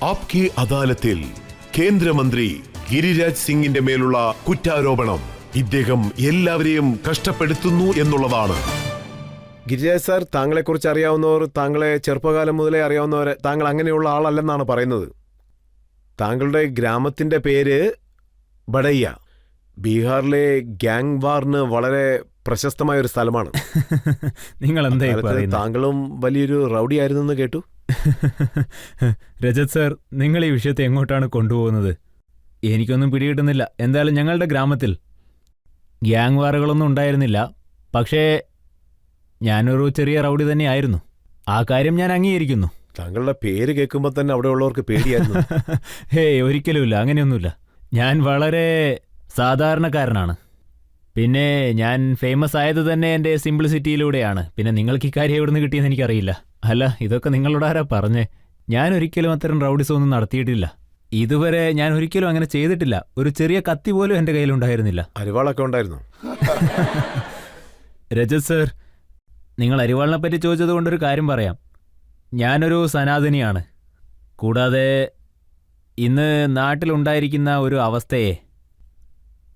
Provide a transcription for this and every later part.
ആപ്കി അദാലത്തിൽ കേന്ദ്രമന്ത്രി ഗിരിരാജ് സിംഗിന്റെ മേലുള്ള കുറ്റാരോപണം ഇദ്ദേഹം എല്ലാവരെയും കഷ്ടപ്പെടുത്തുന്നു എന്നുള്ളതാണ്. ഗിരിരാജ് സാർ, താങ്കളെക്കുറിച്ച് അറിയാവുന്നവർ, താങ്കളെ ചെറുപ്പകാലം മുതലേ അറിയാവുന്നവർ, താങ്കൾ അങ്ങനെയുള്ള ആളല്ലെന്നാണ് പറയുന്നത്. താങ്കളുടെ ഗ്രാമത്തിന്റെ പേര് ബഡയ്യ. ബീഹാറിലെ ഗ്യാങ് വാറിന് വളരെ പ്രശസ്തമായ ഒരു സ്ഥലമാണ്. നിങ്ങൾ എന്താ താങ്കളും വലിയൊരു റൗഡി ആയിരുന്നെന്ന് കേട്ടു. രജത് സർ, നിങ്ങൾ ഈ വിഷയത്തെ എങ്ങോട്ടാണ് കൊണ്ടുപോകുന്നത്? എനിക്കൊന്നും പിടികിട്ടുന്നില്ല. എന്തായാലും ഞങ്ങളുടെ ഗ്രാമത്തിൽ ഗ്യാങ് വാറുകളൊന്നും ഉണ്ടായിരുന്നില്ല. പക്ഷേ ഞാനൊരു ചെറിയ റൗഡി തന്നെയായിരുന്നു. ആ കാര്യം ഞാൻ അംഗീകരിക്കുന്നു. താങ്കളുടെ പേര് കേൾക്കുമ്പോൾ തന്നെ അവിടെ ഉള്ളവർക്ക് പേടിയായിരുന്നു. ഹേയ്, ഒരിക്കലുമില്ല, അങ്ങനെയൊന്നുമില്ല. ഞാൻ വളരെ സാധാരണക്കാരനാണ്. പിന്നെ ഞാൻ ഫേമസ് ആയത് തന്നെ എൻ്റെ സിംപ്ലിസിറ്റിയിലൂടെയാണ്. പിന്നെ നിങ്ങൾക്ക് ഇക്കാര്യം എവിടെ നിന്ന് കിട്ടിയെന്ന് എനിക്കറിയില്ല. അല്ല, ഇതൊക്കെ നിങ്ങളോട് ആരാ പറഞ്ഞേ? ഞാൻ ഒരിക്കലും അത്തരം റൗഡിസം ഒന്നും നടത്തിയിട്ടില്ല. ഇതുവരെ ഞാൻ ഒരിക്കലും അങ്ങനെ ചെയ്തിട്ടില്ല. ഒരു ചെറിയ കത്തി പോലും എൻ്റെ കയ്യിലുണ്ടായിരുന്നില്ല. അരിവാളൊക്കെ ഉണ്ടായിരുന്നു. രജത് സർ, നിങ്ങൾ അരിവാളിനെ പറ്റി ചോദിച്ചത് കൊണ്ടൊരു കാര്യം പറയാം. ഞാനൊരു സനാതനിയാണ്. കൂടാതെ ഇന്ന് നാട്ടിലുണ്ടായിരിക്കുന്ന ഒരു അവസ്ഥയെ,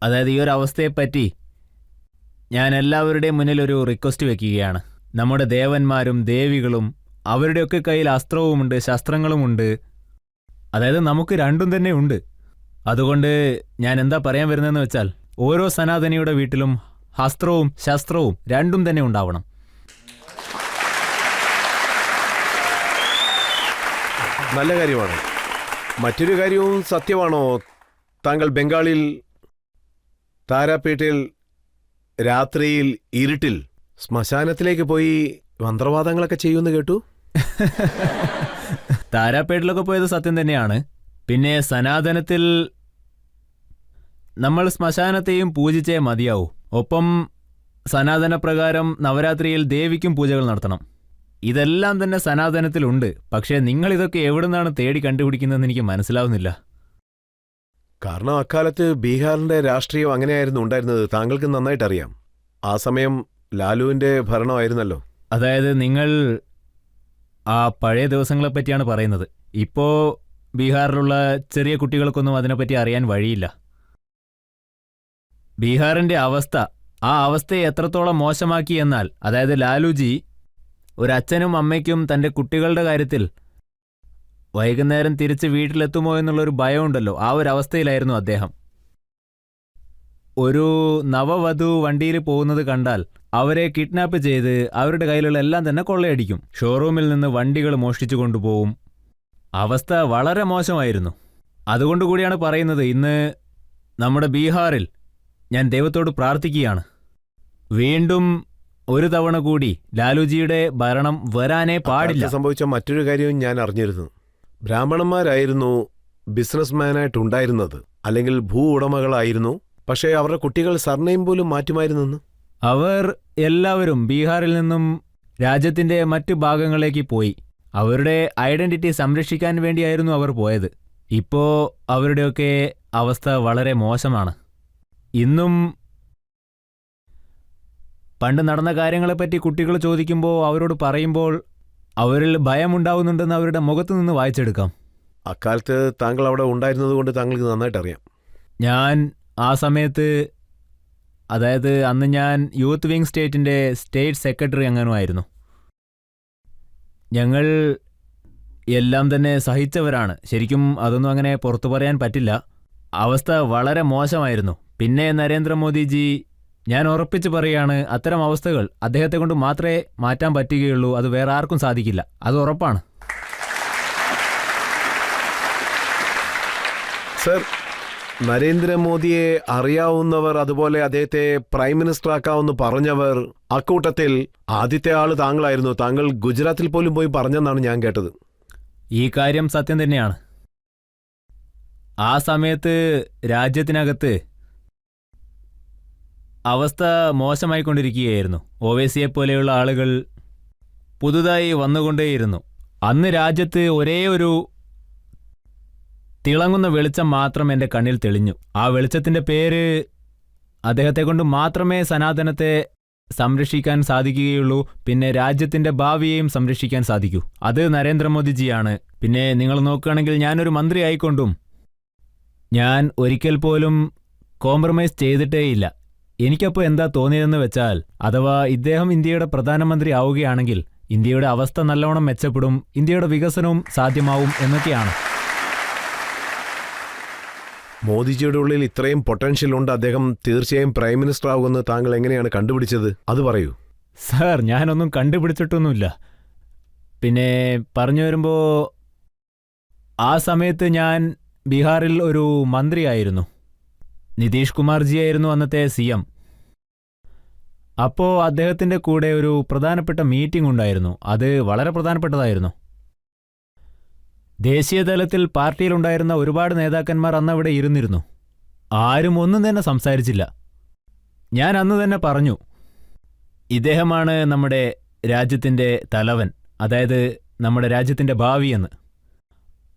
അതായത് ഈ ഒരു അവസ്ഥയെപ്പറ്റി ഞാൻ എല്ലാവരുടെയും മുന്നിൽ ഒരു റിക്വസ്റ്റ് വെക്കുകയാണ്. നമ്മുടെ ദേവന്മാരും ദേവികളും അവരുടെയൊക്കെ കയ്യിൽ അസ്ത്രവുമുണ്ട്, ശസ്ത്രങ്ങളുമുണ്ട്. അതായത് നമുക്ക് രണ്ടും തന്നെ ഉണ്ട്. അതുകൊണ്ട് ഞാൻ എന്താ പറയാൻ വരുന്നതെന്ന് വെച്ചാൽ, ഓരോ സനാതനിയുടെ വീട്ടിലും അസ്ത്രവും ശസ്ത്രവും രണ്ടും തന്നെ ഉണ്ടാവണം. നല്ല കാര്യമാണ്. മറ്റൊരു കാര്യവും സത്യമാണോ? താങ്കൾ ബംഗാളിൽ താരാപേട്ടയിൽ രാത്രിയിൽ ഇരുട്ടിൽ ശ്മശാനത്തിലേക്ക് പോയി മന്ത്രവാദങ്ങളൊക്കെ ചെയ്യുമെന്ന് കേട്ടു. താരാപേട്ടിലൊക്കെ പോയത് സത്യം തന്നെയാണ്. പിന്നെ സനാതനത്തിൽ നമ്മൾ ശ്മശാനത്തെയും പൂജിച്ചേ മതിയാവൂ. ഒപ്പം സനാതന പ്രകാരം നവരാത്രിയിൽ ദേവിക്കും പൂജകൾ നടത്തണം. ഇതെല്ലാം തന്നെ സനാതനത്തിലുണ്ട്. പക്ഷേ നിങ്ങളിതൊക്കെ എവിടുന്നാണ് തേടി കണ്ടുപിടിക്കുന്നതെന്ന് എനിക്ക് മനസ്സിലാവുന്നില്ല. കാരണം അക്കാലത്ത് ബീഹാറിന്റെ രാഷ്ട്രീയം അങ്ങനെയായിരുന്നു ഉണ്ടായിരുന്നത്. താങ്കൾക്ക് നന്നായിട്ട് അറിയാം. ആ സമയം ലാലുവിന്റെ ഭരണമായിരുന്നല്ലോ. അതായത് നിങ്ങൾ ആ പഴയ ദിവസങ്ങളെപ്പറ്റിയാണ് പറയുന്നത്. ഇപ്പോൾ ബീഹാറിലുള്ള ചെറിയ കുട്ടികൾക്കൊന്നും അതിനെപ്പറ്റി അറിയാൻ വഴിയില്ല. ബീഹാറിന്റെ അവസ്ഥ, ആ അവസ്ഥയെ എത്രത്തോളം മോശമാക്കി എന്നാൽ, അതായത് ലാലുജി ഒരച്ഛനും അമ്മയ്ക്കും തൻ്റെ കുട്ടികളുടെ കാര്യത്തിൽ വൈകുന്നേരം തിരിച്ച് വീട്ടിലെത്തുമോ എന്നുള്ളൊരു ഭയമുണ്ടല്ലോ, ആ ഒരു അവസ്ഥയിലായിരുന്നു അദ്ദേഹം. ഒരു നവവധു വണ്ടിയിൽ പോകുന്നത് കണ്ടാൽ അവരെ കിഡ്നാപ്പ് ചെയ്ത് അവരുടെ കയ്യിലുള്ള എല്ലാം തന്നെ കൊള്ളയടിക്കും. ഷോറൂമിൽ നിന്ന് വണ്ടികൾ മോഷ്ടിച്ചു കൊണ്ടുപോകും. അവസ്ഥ വളരെ മോശമായിരുന്നു. അതുകൊണ്ടുകൂടിയാണ് പറയുന്നത്, ഇന്ന് നമ്മുടെ ബീഹാറിൽ ഞാൻ ദൈവത്തോട് പ്രാർത്ഥിക്കുകയാണ്, വീണ്ടും ഒരു തവണ കൂടി ലാലുജിയുടെ ഭരണം വരാനേ പാടില്ല. സംഭവിച്ച മറ്റൊരു കാര്യവും ഞാൻ അറിഞ്ഞിരുന്നു. ബ്രാഹ്മണന്മാരായിരുന്നു ബിസിനസ്മാനായിട്ടുണ്ടായിരുന്നത്, അല്ലെങ്കിൽ ഭൂ ഉടമകളായിരുന്നു. പക്ഷേ അവരുടെ കുട്ടികൾ സർനെയിം പോലും മാറ്റുമായിരുന്നു. അവർ എല്ലാവരും ബീഹാറിൽ നിന്നും രാജ്യത്തിന്റെ മറ്റു ഭാഗങ്ങളിലേക്ക് പോയി. അവരുടെ ഐഡന്റിറ്റി സംരക്ഷിക്കാൻ വേണ്ടിയായിരുന്നു അവർ പോയത്. ഇപ്പോ അവരുടെയൊക്കെ അവസ്ഥ വളരെ മോശമാണ്. ഇന്നും പണ്ട് നടന്ന കാര്യങ്ങളെപ്പറ്റി കുട്ടികൾ ചോദിക്കുമ്പോൾ, അവരോട് പറയുമ്പോൾ അവരിൽ ഭയമുണ്ടാവുന്നുണ്ടെന്ന് അവരുടെ മുഖത്തു നിന്ന് വായിച്ചെടുക്കാം. അക്കാലത്ത് താങ്കൾ അവിടെ ഉണ്ടായിരുന്നത് കൊണ്ട് താങ്കൾക്ക് നന്നായിട്ട് അറിയാം. ഞാൻ ആ സമയത്ത്, അതായത് അന്ന് ഞാൻ യൂത്ത് വിങ് സ്റ്റേറ്റിൻ്റെ സ്റ്റേറ്റ് സെക്രട്ടറി അങ്ങനുമായിരുന്നു. ഞങ്ങൾ എല്ലാം തന്നെ സഹിച്ചവരാണ്. ശരിക്കും അതൊന്നും അങ്ങനെ പുറത്തു പറയാൻ പറ്റില്ല. അവസ്ഥ വളരെ മോശമായിരുന്നു. പിന്നെ നരേന്ദ്രമോദിജി, ഞാൻ ഉറപ്പിച്ച് പറയുകയാണ്, അത്തരം അവസ്ഥകൾ അദ്ദേഹത്തെ കൊണ്ട് മാത്രമേ മാറ്റാൻ പറ്റുകയുള്ളൂ. അത് വേറെ ആർക്കും സാധിക്കില്ല, അത് ഉറപ്പാണ്. സർ, നരേന്ദ്രമോദിയെ അറിയാവുന്നവർ, അതുപോലെ അദ്ദേഹത്തെ പ്രൈം മിനിസ്റ്റർ ആക്കാമെന്ന് പറഞ്ഞവർ, അക്കൂട്ടത്തിൽ ആദ്യത്തെ ആള് താങ്കളായിരുന്നു. താങ്കൾ ഗുജറാത്തിൽ പോലും പോയി പറഞ്ഞെന്നാണ് ഞാൻ കേട്ടത്. ഈ കാര്യം സത്യം തന്നെയാണ്. ആ സമയത്ത് രാജ്യത്തിനകത്ത് അവസ്ഥ മോശമായിക്കൊണ്ടിരിക്കുകയായിരുന്നു. ഒവൈസിയെ പോലെയുള്ള ആളുകൾ പുതുതായി വന്നുകൊണ്ടേയിരുന്നു. അന്ന് രാജ്യത്ത് ഒരേ ഒരു തിളങ്ങുന്ന വെളിച്ചം മാത്രം എൻ്റെ കണ്ണിൽ തെളിഞ്ഞു. ആ വെളിച്ചത്തിൻ്റെ പേര്, അദ്ദേഹത്തെ കൊണ്ട് മാത്രമേ സനാതനത്തെ സംരക്ഷിക്കാൻ സാധിക്കുകയുള്ളൂ, പിന്നെ രാജ്യത്തിന്റെ ഭാവിയെയും സംരക്ഷിക്കാൻ സാധിക്കൂ. അത് നരേന്ദ്രമോദിജിയാണ്. പിന്നെ നിങ്ങൾ നോക്കുകയാണെങ്കിൽ ഞാനൊരു മന്ത്രി ആയിക്കൊണ്ടും ഞാൻ ഒരിക്കൽ പോലും കോംപ്രമൈസ് ചെയ്തിട്ടേയില്ല. എനിക്കപ്പോൾ എന്താ തോന്നിയതെന്ന് വെച്ചാൽ, അഥവാ ഇദ്ദേഹം ഇന്ത്യയുടെ പ്രധാനമന്ത്രി ആവുകയാണെങ്കിൽ ഇന്ത്യയുടെ അവസ്ഥ നല്ലോണം മെച്ചപ്പെടും, ഇന്ത്യയുടെ വികസനവും സാധ്യമാവും എന്നൊക്കെയാണ്. മോദിജിയുടെ ഉള്ളിൽ ഇത്രയും പൊട്ടൻഷ്യൽ ഉണ്ട്, അദ്ദേഹം തീർച്ചയായും പ്രൈം മിനിസ്റ്റർ ആകുമെന്ന് താങ്കൾ എങ്ങനെയാണ് കണ്ടുപിടിച്ചത്? അത് പറയൂ. സാർ, ഞാനൊന്നും കണ്ടുപിടിച്ചിട്ടൊന്നുമില്ല. പിന്നെ പറഞ്ഞു വരുമ്പോൾ, ആ സമയത്ത് ഞാൻ ബീഹാറിൽ ഒരു മന്ത്രിയായിരുന്നു. നിതീഷ് കുമാർജിയായിരുന്നു അന്നത്തെ CM. അപ്പോൾ അദ്ദേഹത്തിൻ്റെ കൂടെ ഒരു പ്രധാനപ്പെട്ട മീറ്റിംഗ് ഉണ്ടായിരുന്നു. അത് വളരെ പ്രധാനപ്പെട്ടതായിരുന്നു. ദേശീയ തലത്തിൽ പാർട്ടിയിലുണ്ടായിരുന്ന ഒരുപാട് നേതാക്കന്മാർ അന്നവിടെ ഇരുന്നിരുന്നു. ആരും ഒന്നും തന്നെ സംസാരിച്ചില്ല. ഞാൻ അന്ന് തന്നെ പറഞ്ഞു, ഇദ്ദേഹമാണ് നമ്മുടെ രാജ്യത്തിൻ്റെ തലവൻ, അതായത് നമ്മുടെ രാജ്യത്തിൻ്റെ ഭാവിയെന്ന്.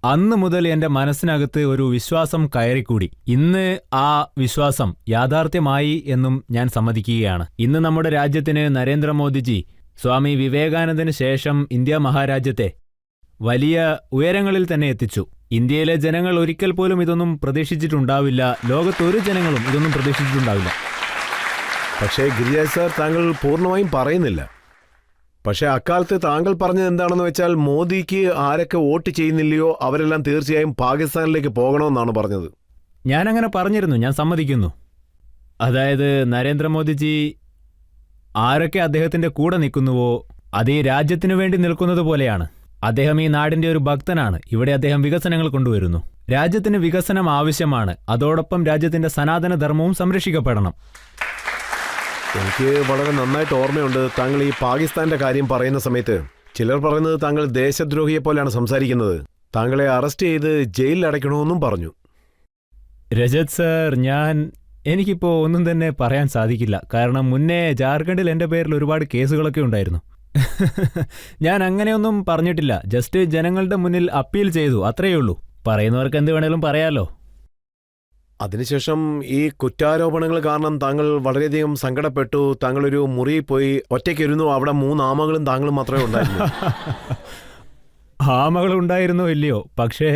അന്ന് മുതൽ എൻ്റെ മനസ്സിനകത്ത് ഒരു വിശ്വാസം കയറിക്കൂടി. ഇന്ന് ആ വിശ്വാസം യാഥാർത്ഥ്യമായി എന്നും ഞാൻ സമ്മതിക്കുകയാണ്. ഇന്ന് നമ്മുടെ രാജ്യത്തിന് നരേന്ദ്രമോദിജി സ്വാമി വിവേകാനന്ദന് ശേഷം ഇന്ത്യ മഹാരാജ്യത്തെ വലിയ ഉയരങ്ങളിൽ തന്നെ എത്തിച്ചു. ഇന്ത്യയിലെ ജനങ്ങൾ ഒരിക്കൽ പോലും ഇതൊന്നും പ്രതീക്ഷിച്ചിട്ടുണ്ടാവില്ല. ലോകത്തൊരു ജനങ്ങളും ഇതൊന്നും പ്രതീക്ഷിച്ചിട്ടുണ്ടാവില്ല. പക്ഷേ ഗിരിരാജ് സാർ, താങ്കൾ പൂർണ്ണമായും പറയുന്നില്ല. പക്ഷേ അക്കാലത്ത് താങ്കൾ പറഞ്ഞത് എന്താണെന്ന് വെച്ചാൽ, മോദിക്ക് ആരൊക്കെ വോട്ട് ചെയ്യുന്നില്ലയോ അവരെല്ലാം തീർച്ചയായും പാകിസ്ഥാനിലേക്ക് പോകണമെന്നാണ് പറഞ്ഞത്. ഞാനങ്ങനെ പറഞ്ഞിരുന്നു, ഞാൻ സമ്മതിക്കുന്നു. അതായത് നരേന്ദ്രമോദിജി ആരൊക്കെ അദ്ദേഹത്തിൻ്റെ കൂടെ നിൽക്കുന്നുവോ അത് ഈ രാജ്യത്തിനു വേണ്ടി നിൽക്കുന്നത് പോലെയാണ്. അദ്ദേഹം ഈ നാടിൻ്റെ ഒരു ഭക്തനാണ്. ഇവിടെ അദ്ദേഹം വികസനങ്ങൾ കൊണ്ടുവരുന്നു. രാജ്യത്തിന് വികസനം ആവശ്യമാണ്. അതോടൊപ്പം രാജ്യത്തിൻ്റെ സനാതനധർമ്മവും സംരക്ഷിക്കപ്പെടണം. എനിക്ക് വളരെ നന്നായിട്ട് ഓർമ്മയുണ്ട്, താങ്കൾ ഈ പാകിസ്ഥാന്റെ കാര്യം പറയുന്ന സമയത്ത് ചിലർ പറയുന്നത് താങ്കൾ ദേശദ്രോഹിയെ പോലെയാണ് സംസാരിക്കുന്നത്. താങ്കളെ അറസ്റ്റ് ചെയ്ത് ജയിലിൽ അടയ്ക്കണമെന്നും പറഞ്ഞു. രജത് സർ, എനിക്കിപ്പോൾ ഒന്നും തന്നെ പറയാൻ സാധിക്കില്ല. കാരണം മുന്നേ ജാർഖണ്ഡിൽ എൻ്റെ പേരിൽ ഒരുപാട് കേസുകളൊക്കെ ഉണ്ടായിരുന്നു. ഞാൻ അങ്ങനെയൊന്നും പറഞ്ഞിട്ടില്ല. ജസ്റ്റ് ജനങ്ങളുടെ മുന്നിൽ അപ്പീൽ ചെയ്തു, അത്രയേ ഉള്ളൂ. പറയുന്നവർക്ക് എന്ത് വേണേലും പറയാലോ. അതിനുശേഷം ഈ കുറ്റാരോപണങ്ങൾ കാരണം താങ്കൾ വളരെയധികം സങ്കടപ്പെട്ടു. താങ്കളൊരു മുറിയിൽ പോയി ഒറ്റയ്ക്കിരുന്നു. അവിടെ 3 ആമകളും താങ്കളും മാത്രമേ ഉണ്ടായിരുന്നു. ആമകളുണ്ടായിരുന്നോ ഇല്ലയോ, പക്ഷേ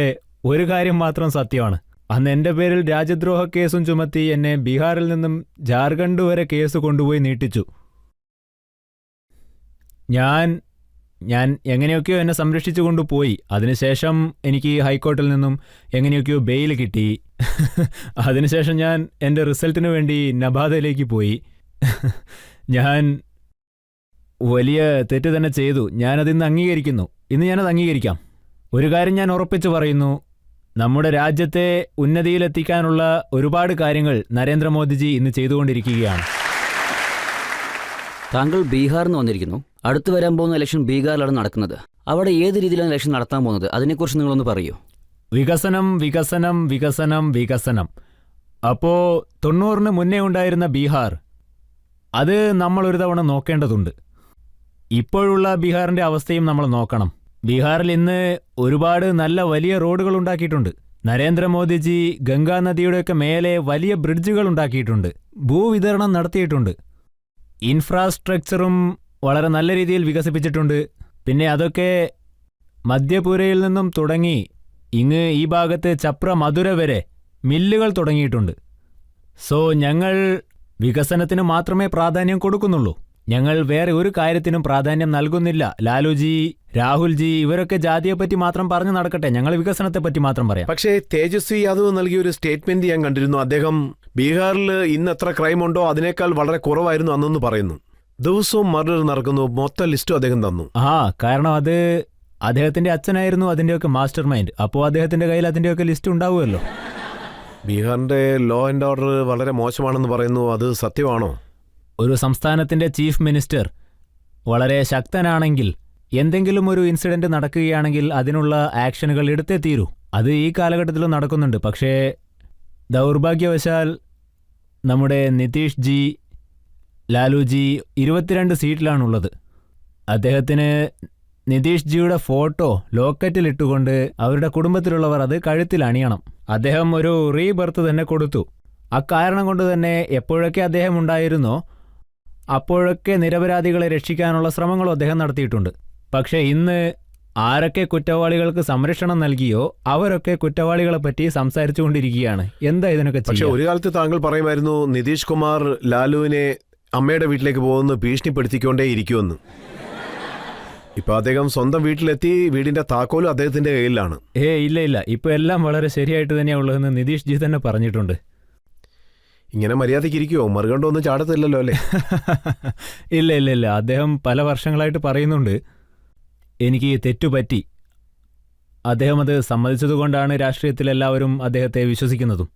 ഒരു കാര്യം മാത്രം സത്യമാണ്. അന്ന് എൻ്റെ പേരിൽ രാജ്യദ്രോഹ കേസും ചുമത്തി എന്നെ ബീഹാറിൽ നിന്നും ജാർഖണ്ഡ് വരെ കേസ് കൊണ്ടുപോയി നീട്ടിച്ചു. ഞാൻ എങ്ങനെയൊക്കെയോ എന്നെ സംരക്ഷിച്ചു കൊണ്ടുപോയി. അതിനുശേഷം എനിക്ക് ഹൈക്കോർട്ടിൽ നിന്നും എങ്ങനെയൊക്കെയോ ബെയിൽ കിട്ടി. അതിനുശേഷം ഞാൻ എൻ്റെ റിസൾട്ടിനു വേണ്ടി നബാദയിലേക്ക് പോയി. ഞാൻ വലിയ തെറ്റ് തന്നെ ചെയ്തു. ഞാനതിന്ന് അംഗീകരിക്കുന്നു. ഇന്ന് ഞാനത് അംഗീകരിക്കാം. ഒരു കാര്യം ഞാൻ ഉറപ്പിച്ചു പറയുന്നു, നമ്മുടെ രാജ്യത്തെ ഉന്നതിയിലെത്തിക്കാനുള്ള ഒരുപാട് കാര്യങ്ങൾ നരേന്ദ്രമോദിജി ഇന്ന് ചെയ്തുകൊണ്ടിരിക്കുകയാണ്. താങ്കൾ ബീഹാറിൽ നിന്ന് വന്നിരിക്കുന്നു. അടുത്ത് വരാൻ പോകുന്ന ഇലക്ഷൻ ബീഹാറിലാണ് നടക്കുന്നത്. അവിടെ ഏത് രീതിയിലാണ് ഇലക്ഷൻ നടത്താൻ പോകുന്നത്? അതിനെക്കുറിച്ച് നിങ്ങളൊന്ന് പറയൂ. വികസനം, വികസനം, വികസനം, വികസനം. അപ്പോൾ 90-ന് മുന്നേ ഉണ്ടായിരുന്ന ബീഹാർ, അത് നമ്മൾ ഒരു തവണ നോക്കേണ്ടതുണ്ട്. ഇപ്പോഴുള്ള ബീഹാറിൻ്റെ അവസ്ഥയും നമ്മൾ നോക്കണം. ബീഹാറിൽ ഇന്ന് ഒരുപാട് നല്ല വലിയ റോഡുകൾ ഉണ്ടാക്കിയിട്ടുണ്ട്. നരേന്ദ്രമോദിജി ഗംഗാ നദിയുടെയൊക്കെ മേലെ വലിയ ബ്രിഡ്ജുകൾ ഉണ്ടാക്കിയിട്ടുണ്ട്. ഭൂവിതരണം നടത്തിയിട്ടുണ്ട്. ഇൻഫ്രാസ്ട്രക്ചറും വളരെ നല്ല രീതിയിൽ വികസിപ്പിച്ചിട്ടുണ്ട്. പിന്നെ അതൊക്കെ മധ്യപുരയിൽ നിന്നും തുടങ്ങി ഇങ്ങ് ഈ ഭാഗത്ത് ചപ്ര മധുര വരെ മില്ലുകൾ തുടങ്ങിയിട്ടുണ്ട്. സോ ഞങ്ങൾ വികസനത്തിന് മാത്രമേ പ്രാധാന്യം കൊടുക്കുന്നുള്ളൂ. ഞങ്ങൾ വേറെ ഒരു കാര്യത്തിനും പ്രാധാന്യം നൽകുന്നില്ല. ലാലുജി, രാഹുൽജി ഇവരൊക്കെ ജാതിയെപ്പറ്റി മാത്രം പറഞ്ഞു നടക്കട്ടെ, ഞങ്ങൾ വികസനത്തെപ്പറ്റി മാത്രം പറയാം. പക്ഷേ തേജസ്വി യാദവ് നൽകിയ ഒരു സ്റ്റേറ്റ്മെന്റ് ഞാൻ കണ്ടിരുന്നു. അദ്ദേഹം ബീഹാറിൽ ഇന്ന് എത്ര ക്രൈം ഉണ്ടോ അതിനേക്കാൾ വളരെ കുറവായിരുന്നു അന്നെന്ന് പറയുന്നു. ദിവസവും മർഡർ നടക്കുന്നു. മൊത്തം ലിസ്റ്റും അദ്ദേഹം തന്നു. കാരണം അത് അദ്ദേഹത്തിന്റെ അച്ഛനായിരുന്നു അതിൻ്റെയൊക്കെ മാസ്റ്റർ മൈൻഡ്. അപ്പോൾ അദ്ദേഹത്തിന്റെ കയ്യിൽ അതിൻ്റെയൊക്കെ ലിസ്റ്റ് ഉണ്ടാവുമല്ലോ. ബീഹാറിന്റെ ലോ ആൻഡ് ഓർഡർ വളരെ മോശമാണെന്ന് പറയുന്നു. അത് സത്യമാണോ? ഒരു സംസ്ഥാനത്തിന്റെ ചീഫ് മിനിസ്റ്റർ വളരെ ശക്തനാണെങ്കിൽ എന്തെങ്കിലും ഒരു ഇൻസിഡന്റ് നടക്കുകയാണെങ്കിൽ അതിനുള്ള ആക്ഷനുകൾ എടുത്തേ തീരൂ. അത് ഈ കാലഘട്ടത്തിലും നടക്കുന്നുണ്ട്. പക്ഷേ ദൗർഭാഗ്യവശാൽ നമ്മുടെ നിതീഷ് ജി, ലാലുജി 22 സീറ്റിലാണുള്ളത്. അദ്ദേഹത്തിന് നിതീഷ് ജിയുടെ ഫോട്ടോ ലോക്കറ്റിലിട്ടുകൊണ്ട് അവരുടെ കുടുംബത്തിലുള്ളവർ അത് കഴുത്തിൽ അണിയണം. അദ്ദേഹം ഒരു റീബർത്ത് തന്നെ കൊടുത്തു. അക്കാരണം കൊണ്ട് തന്നെ എപ്പോഴൊക്കെ അദ്ദേഹം ഉണ്ടായിരുന്നോ അപ്പോഴൊക്കെ നിരപരാധികളെ രക്ഷിക്കാനുള്ള ശ്രമങ്ങളും അദ്ദേഹം നടത്തിയിട്ടുണ്ട്. പക്ഷേ ഇന്ന് ആരൊക്കെ കുറ്റവാളികൾക്ക് സംരക്ഷണം നൽകിയോ അവരൊക്കെ കുറ്റവാളികളെ പറ്റി സംസാരിച്ചുകൊണ്ടിരിക്കുകയാണ്. എന്താ ഇതിനൊക്കെ പക്ഷെ ചെയ്യുക? ഒരു കാലത്ത് താങ്കൾ പറയുമായിരുന്നു നിതീഷ് കുമാർ ലാലുവിനെ അമ്മയുടെ വീട്ടിലേക്ക് പോകുന്നു ഭീഷണിപ്പെടുത്തിക്കൊണ്ടേ ഇരിക്കുമെന്ന്. ഇപ്പൊ അദ്ദേഹം സ്വന്തം വീട്ടിലെത്തി, വീടിന്റെ താക്കോലും അദ്ദേഹത്തിന്റെ കയ്യിലാണ്. ഇല്ല, ഇപ്പൊ എല്ലാം വളരെ ശരിയായിട്ട് തന്നെയാ ഉള്ളതെന്ന് നിതീഷ് ജി തന്നെ പറഞ്ഞിട്ടുണ്ട്. ഇങ്ങനെ മര്യാദയ്ക്ക് ഇരിക്കുവോ? മറുകണ്ടൊന്നും ചാടത്തില്ലല്ലോ അല്ലേ? ഇല്ല, അദ്ദേഹം പല വർഷങ്ങളായിട്ട് പറയുന്നുണ്ട് എനിക്ക് തെറ്റുപറ്റി. അദ്ദേഹം അത് സമ്മതിച്ചതുകൊണ്ടാണ് രാഷ്ട്രീയത്തിലെല്ലാവരും അദ്ദേഹത്തെ വിശ്വസിക്കുന്നതും.